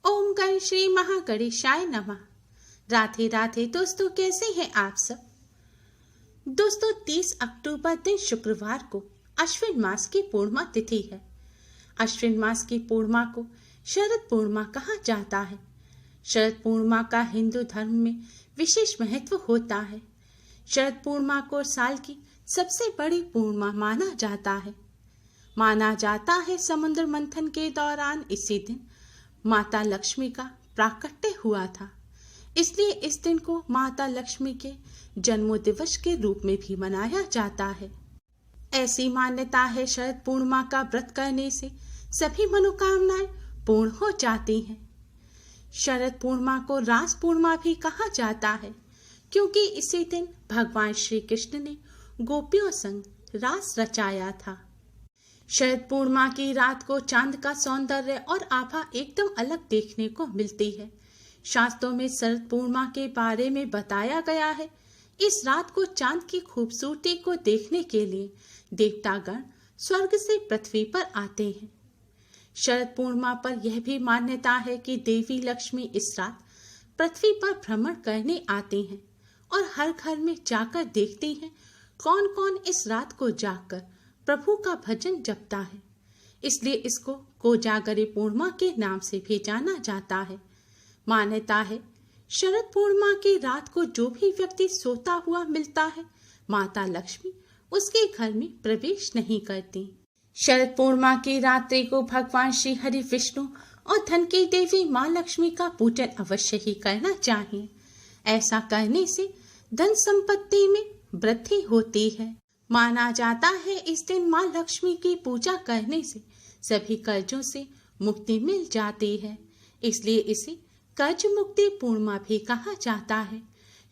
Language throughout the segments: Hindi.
ओम गण श्री महागणेशाय नमः। राधे राधे दोस्तों, कैसे हैं आप सब। दोस्तों 30 अक्टूबर दिन शुक्रवार को अश्विन मास की पूर्णिमा तिथि है। अश्विन मास की पूर्णिमा को शरद पूर्णिमा कहा जाता है। शरद पूर्णिमा का हिंदू धर्म में विशेष महत्व होता है। शरद पूर्णिमा को साल की सबसे बड़ी पूर्णिमा माना जाता है। माना जाता है समुद्र मंथन के दौरान इसी दिन माता लक्ष्मी का प्राकट्य हुआ था, इसलिए इस दिन को माता लक्ष्मी के जन्मों दिवस के रूप में भी मनाया जाता है। ऐसी मान्यता है शरद पूर्णिमा का व्रत करने से सभी मनोकामनाएं पूर्ण हो जाती हैं। शरद पूर्णिमा को रास पूर्णिमा भी कहा जाता है, क्योंकि इसी दिन भगवान श्री कृष्ण ने गोपियों संग रास रचाया था। शरद पूर्णिमा की रात को चांद का सौंदर्य और आभा एकदम अलग देखने को मिलती है। शास्त्रों में शरद पूर्णिमा के बारे में बताया गया है। इस रात को चांद की खूबसूरती को देखने के लिए देवतागण स्वर्ग से पृथ्वी पर आते हैं। शरद पूर्णिमा पर यह भी मान्यता है कि देवी लक्ष्मी इस रात पृथ्वी पर भ्रमण करने आती हैं और हर घर में जाकर देखती हैं कौन कौन इस रात को जाकर प्रभु का भजन जपता है। इसलिए इसको कोजागरी पूर्णिमा के नाम से भी जाना जाता है। मान्यता है शरद पूर्णिमा की रात को जो भी व्यक्ति सोता हुआ मिलता है, माता लक्ष्मी उसके घर में प्रवेश नहीं करती। शरद पूर्णिमा की रात्रि को भगवान श्री हरि विष्णु और धन की देवी माँ लक्ष्मी का पूजन अवश्य ही करना चाहिए। ऐसा करने से धन संपत्ति में वृद्धि होती है। माना जाता है इस दिन माँ लक्ष्मी की पूजा करने से सभी कर्जों से मुक्ति मिल जाती है, इसलिए इसे कर्ज मुक्ति पूर्णिमा भी कहा जाता है।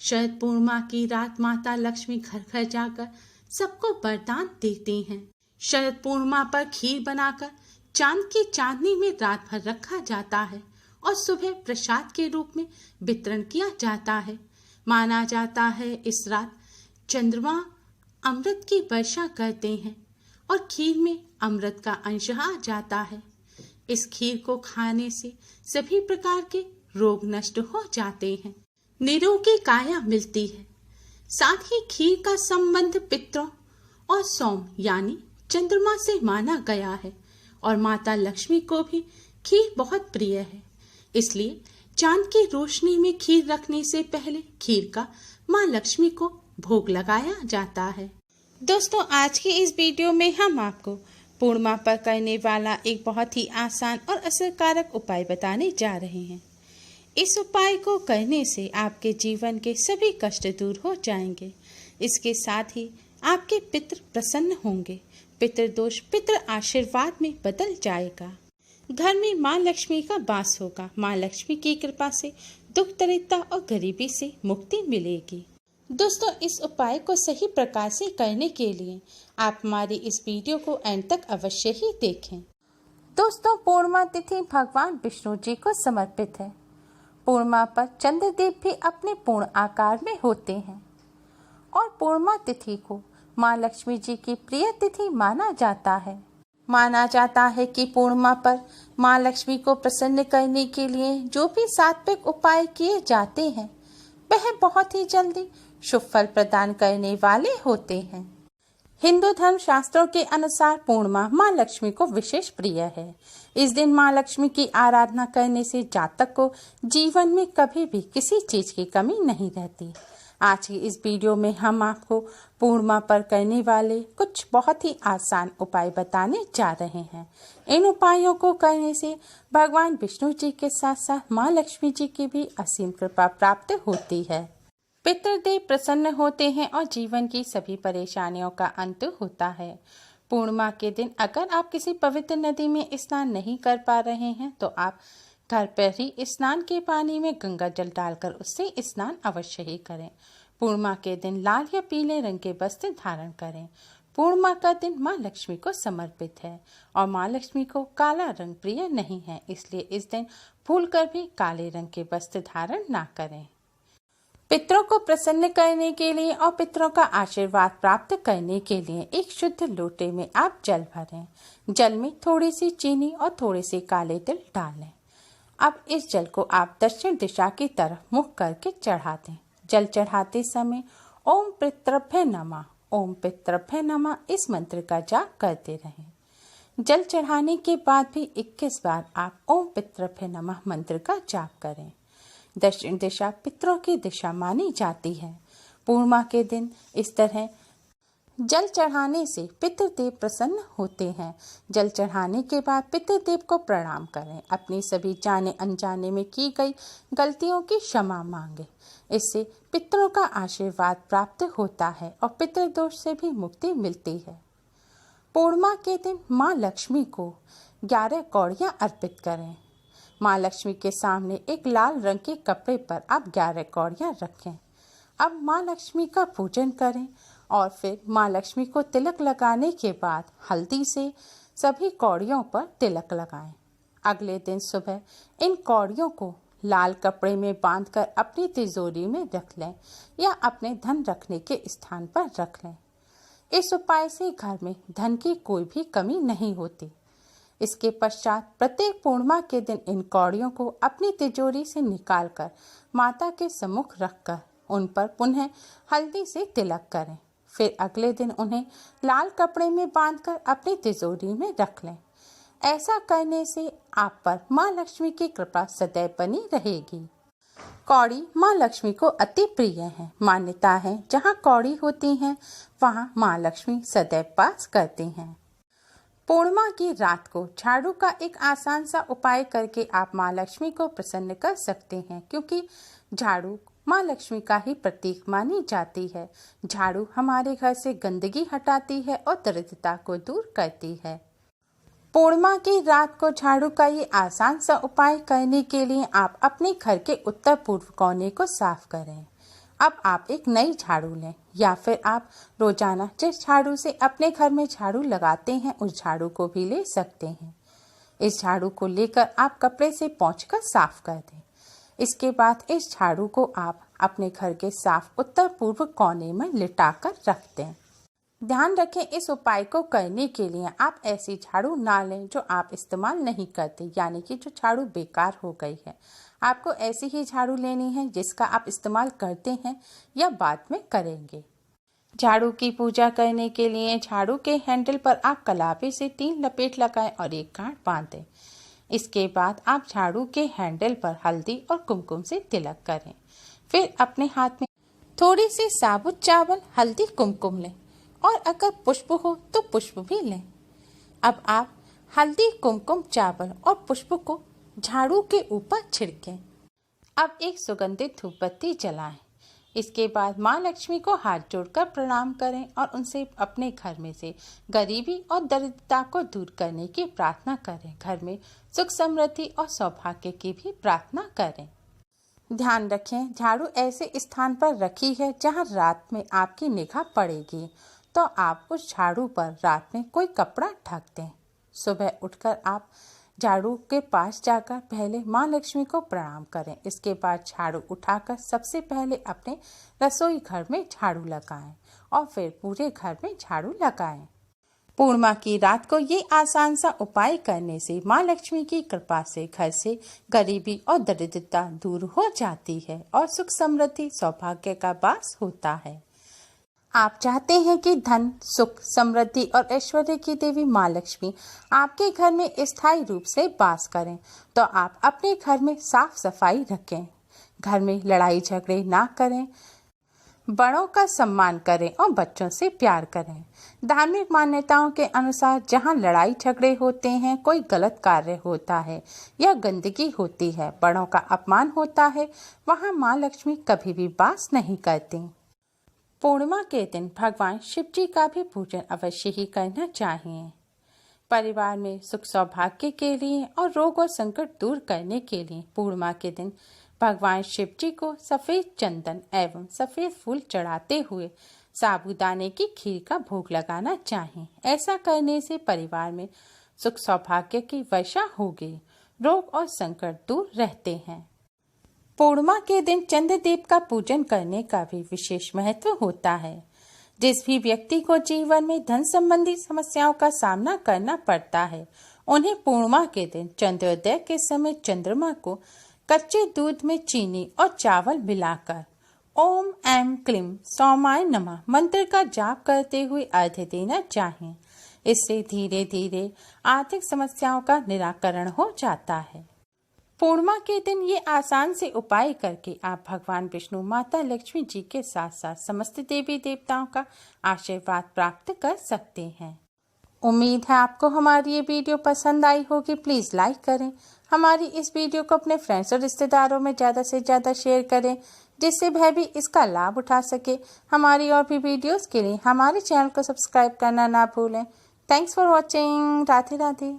शरद पूर्णिमा की रात माता लक्ष्मी घर घर जाकर सबको वरदान देती हैं। शरद पूर्णिमा पर खीर बनाकर चांद की चांदनी में रात भर रखा जाता है और सुबह प्रसाद के रूप में वितरण किया जाता है। माना जाता है इस रात चंद्रमा अमृत की वर्षा करते हैं और खीर में अमृत का अंश आ जाता है। इस खीर को खाने से सभी प्रकार के रोग नष्ट हो जाते हैं, निरोगी काया मिलती है। साथ ही खीर का संबंध पितरों और सोम यानी चंद्रमा से माना गया है और माता लक्ष्मी को भी खीर बहुत प्रिय है। इसलिए चांद की रोशनी में खीर रखने से पहले खीर का माँ लक्ष्मी को भोग लगाया जाता है। दोस्तों आज की इस वीडियो में हम आपको पूर्णिमा पर करने वाला एक बहुत ही आसान और असरकारक उपाय बताने जा रहे हैं। इस उपाय को करने से आपके जीवन के सभी कष्ट दूर हो जाएंगे। इसके साथ ही आपके पितृ प्रसन्न होंगे, पितृ दोष पितृ आशीर्वाद में बदल जाएगा। घर में माँ लक्ष्मी का वास होगा। माँ लक्ष्मी की कृपा से दुख दरिद्रता और गरीबी से मुक्ति मिलेगी। दोस्तों इस उपाय को सही प्रकार से करने के लिए आप हमारी इस वीडियो को एंड तक अवश्य ही देखें। दोस्तों पूर्णिमा तिथि भगवान विष्णु जी को समर्पित है। पूर्णिमा पर चंद्रदेव भी अपने पूर्ण आकार में होते हैं और पूर्णिमा तिथि को माँ लक्ष्मी जी की प्रिय तिथि माना जाता है। माना जाता है कि पूर्णिमा पर माँ लक्ष्मी को प्रसन्न करने के लिए जो भी सात्विक उपाय किए जाते हैं वह बहुत ही जल्दी शुभ फल प्रदान करने वाले होते हैं। हिंदू धर्म शास्त्रों के अनुसार पूर्णिमा माँ लक्ष्मी को विशेष प्रिय है। इस दिन माँ लक्ष्मी की आराधना करने से जातक को जीवन में कभी भी किसी चीज की कमी नहीं रहती। आज की इस वीडियो में हम आपको पूर्णिमा पर करने वाले कुछ बहुत ही आसान उपाय बताने जा रहे हैं। इन उपायों को करने से भगवान विष्णु जी के साथ साथ माँ लक्ष्मी जी की भी असीम कृपा प्राप्त होती है। पितृदेव प्रसन्न होते हैं और जीवन की सभी परेशानियों का अंत होता है। पूर्णिमा के दिन अगर आप किसी पवित्र नदी में स्नान नहीं कर पा रहे हैं तो आप घर पर ही स्नान के पानी में गंगा जल डालकर उससे स्नान अवश्य ही करें। पूर्णिमा के दिन लाल या पीले रंग के वस्त्र धारण करें। पूर्णिमा का दिन माँ लक्ष्मी को समर्पित है और माँ लक्ष्मी को काला रंग प्रिय नहीं है, इसलिए इस दिन भूलकर भी काले रंग के वस्त्र धारण ना करें। पितरों को प्रसन्न करने के लिए और पितरों का आशीर्वाद प्राप्त करने के लिए एक शुद्ध लोटे में आप जल भरें। जल में थोड़ी सी चीनी और थोड़े से काले तिल डाल लें। अब इस जल को आप दक्षिण दिशा की तरफ मुख करके चढ़ा दें। जल चढ़ाते समय ओम पितृभ्य नमः, ओम पितृभ्य नमः इस मंत्र का जाप करते रहें। जल चढ़ाने के बाद भी 21 बार आप ओम पितृभ्य नमः मंत्र का जाप करें। दक्षिण दिशा पितरों की दिशा मानी जाती है। पूर्णिमा के दिन इस तरह जल चढ़ाने से पितृदेव प्रसन्न होते हैं। जल चढ़ाने के बाद पितृदेव को प्रणाम करें। अपनी सभी जाने अनजाने में की गई गलतियों की क्षमा मांगे। इससे पितरों का आशीर्वाद प्राप्त होता है और पितृदोष से भी मुक्ति मिलती है। पूर्णिमा के दिन माँ लक्ष्मी को 11 कौड़ियाँ अर्पित करें। माँ लक्ष्मी के सामने एक लाल रंग के कपड़े पर आप 11 कौड़ियाँ रखें। अब माँ लक्ष्मी का पूजन करें और फिर माँ लक्ष्मी को तिलक लगाने के बाद हल्दी से सभी कौड़ियों पर तिलक लगाएं। अगले दिन सुबह इन कौड़ियों को लाल कपड़े में बांधकर अपनी तिजोरी में रख लें या अपने धन रखने के स्थान पर रख लें। इस उपाय से घर में धन की कोई भी कमी नहीं होती। इसके पश्चात प्रत्येक पूर्णिमा के दिन इन कौड़ियों को अपनी तिजोरी से निकालकर माता के सम्मुख रखकर उन पर पुनः हल्दी से तिलक करें। फिर अगले दिन उन्हें लाल कपड़े में बांधकर अपनी तिजोरी में रख लें। ऐसा करने से आप पर माँ लक्ष्मी की कृपा सदैव बनी रहेगी। कौड़ी माँ लक्ष्मी को अति प्रिय है। मान्यता है जहाँ कौड़ी होती हैं वहाँ माँ लक्ष्मी सदैव वास करती हैं। पूर्णिमा की रात को झाड़ू का एक आसान सा उपाय करके आप माँ लक्ष्मी को प्रसन्न कर सकते हैं, क्योंकि झाड़ू माँ लक्ष्मी का ही प्रतीक मानी जाती है। झाड़ू हमारे घर से गंदगी हटाती है और दरिद्रता को दूर करती है। पूर्णिमा की रात को झाड़ू का ये आसान सा उपाय करने के लिए आप अपने घर के उत्तर पूर्व कोने को साफ करें। अब आप एक नई झाड़ू लें या फिर आप रोजाना जिस झाड़ू से अपने घर में झाड़ू लगाते हैं उस झाड़ू को भी ले सकते हैं। इस झाड़ू को लेकर आप कपड़े से पोंछकर साफ कर दें। इसके बाद इस झाड़ू को आप अपने घर के साफ उत्तर पूर्व कोने में लिटाकर रख दें। ध्यान रखें, इस उपाय को करने के लिए आप ऐसी झाड़ू ना लें जो आप इस्तेमाल नहीं करते, यानी कि जो झाड़ू बेकार हो गई है। आपको ऐसी ही झाड़ू लेनी है जिसका आप इस्तेमाल करते हैं या बाद में करेंगे। झाड़ू की पूजा करने के लिए झाड़ू के हैंडल पर आप कलापे से 3 लपेट लगाएं और एक गांठ बांध दें। इसके बाद आप झाड़ू के हैंडल पर हल्दी और कुमकुम से तिलक करें। फिर अपने हाथ में थोड़ी सी साबुत चावल, हल्दी, कुमकुम लें और अगर पुष्प हो तो पुष्प भी लें। अब आप हल्दी, कुमकुम, चावल और पुष्प को झाड़ू के ऊपर छिड़कें। अब एक सुगंधित धूप बत्ती जलाएं। इसके बाद माँ लक्ष्मी को हाथ जोड़कर प्रणाम करें और उनसे अपने घर में से गरीबी और दरिद्रता को दूर करने की प्रार्थना करें। घर में सुख, समृद्धि और सौभाग्य की भी प्रार्थना करें। ध्यान रखें, झाड़ू ऐसे स्थान पर रखी है जहां रात में आपकी निगाह पड़ेगी, तो आप उस झाड़ू पर रात में कोई कपड़ा ढक दें। सुबह उठकर आप झाड़ू के पास जाकर पहले माँ लक्ष्मी को प्रणाम करें। इसके बाद झाड़ू उठाकर सबसे पहले अपने रसोई घर में झाड़ू लगाएं और फिर पूरे घर में झाड़ू लगाएं। पूर्णिमा की रात को ये आसान सा उपाय करने से माँ लक्ष्मी की कृपा से घर से गरीबी और दरिद्रता दूर हो जाती है और सुख, समृद्धि, सौभाग्य का वास होता है। आप चाहते हैं कि धन, सुख, समृद्धि और ऐश्वर्य की देवी माँ लक्ष्मी आपके घर में स्थायी रूप से वास करें, तो आप अपने घर में साफ सफाई रखें। घर में लड़ाई झगड़े ना करें, बड़ों का सम्मान करें और बच्चों से प्यार करें। धार्मिक मान्यताओं के अनुसार जहां लड़ाई झगड़े होते हैं, कोई गलत कार्य होता है या गंदगी होती है, बड़ों का अपमान होता है, वहां माँ लक्ष्मी कभी भी वास नहीं करती। पूर्णिमा के दिन भगवान शिव जी का भी पूजन अवश्य ही करना चाहिए। परिवार में सुख, सौभाग्य के लिए और रोग और संकट दूर करने के लिए पूर्णिमा के दिन भगवान शिव जी को सफेद चंदन एवं सफेद फूल चढ़ाते हुए साबूदाने की खीर का भोग लगाना चाहिए। ऐसा करने से परिवार में सुख, सौभाग्य की वर्षा होगी, रोग और संकट दूर रहते हैं। पूर्णिमा के दिन चंद्रदेव का पूजन करने का भी विशेष महत्व होता है। जिस भी व्यक्ति को जीवन में धन संबंधी समस्याओं का सामना करना पड़ता है, उन्हें पूर्णिमा के दिन चंद्रोदय के समय चंद्रमा को कच्चे दूध में चीनी और चावल मिलाकर ओम ऐं क्लीं सौमाय नमः मंत्र का जाप करते हुए अर्घ्य देना चाहिए। इससे धीरे धीरे आर्थिक समस्याओं का निराकरण हो जाता है। पूर्णिमा के दिन ये आसान से उपाय करके आप भगवान विष्णु, माता लक्ष्मी जी के साथ साथ समस्त देवी देवताओं का आशीर्वाद प्राप्त कर सकते हैं। उम्मीद है आपको हमारी ये वीडियो पसंद आई होगी। प्लीज़ लाइक करें, हमारी इस वीडियो को अपने फ्रेंड्स और रिश्तेदारों में ज़्यादा से ज़्यादा शेयर करें, जिससे वह भी इसका लाभ उठा सके। हमारी और भी वीडियोस के लिए हमारे चैनल को सब्सक्राइब करना ना भूलें। Thanks for watching. Radhe Radhe.